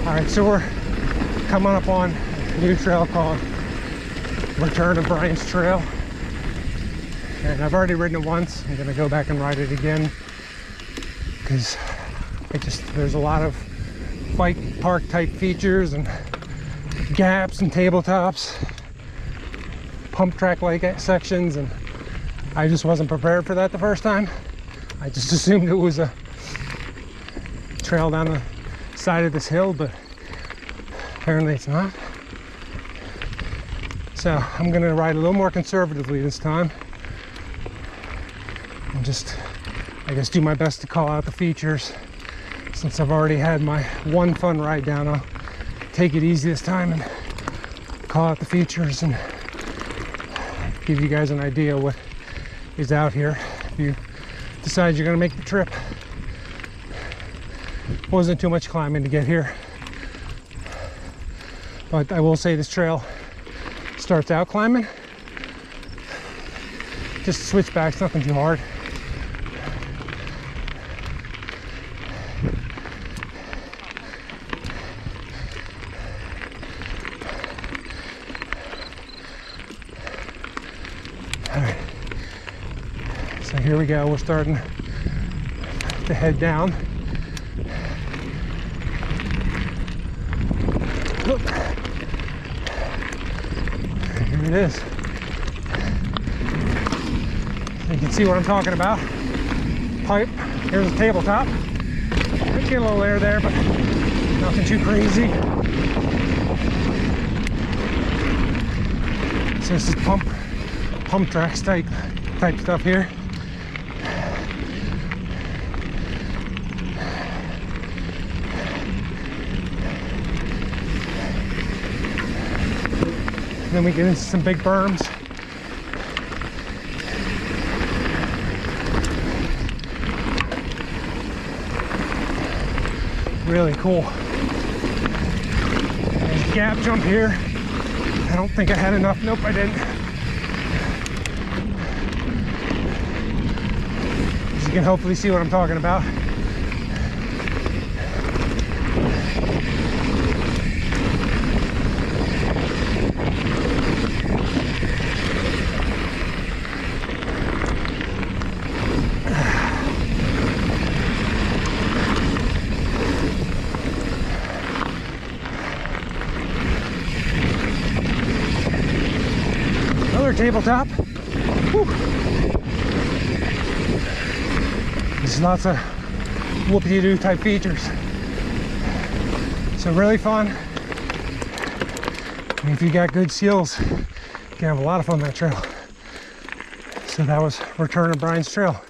All right, so we're coming up on a new trail called Return of Brian's Trail. And I've already ridden it once. I'm gonna go back and ride it again because there's a lot of bike park type features and gaps and tabletops, pump track like sections, and I just wasn't prepared for that the first time. I just assumed it was a trail down the side of this hill, but apparently it's not. So I'm gonna ride a little more conservatively this time and just, I guess, do my best to call out the features. Since I've already had my one fun ride down, I'll take it easy this time and call out the features and give you guys an idea what is out here if you decide you're gonna make the trip. Wasn't too much climbing to get here, but I will say this trail starts out climbing. Just switchbacks, nothing too hard. All right, so here we go. We're starting to head down. Look, here it is. You can see what I'm talking about. Pipe. Here's a tabletop. Might get a little air there, but nothing too crazy. So this is pump tracks type stuff here. Then we get into some big berms. Really cool. There's a gap jump here. I don't think I had enough. Nope, I didn't. As you can hopefully see what I'm talking about. Tabletop. Whew. There's lots of whoopie-doo type features. So really fun. And if you got good skills, you can have a lot of fun on that trail. So that was Return of Brian's Trail.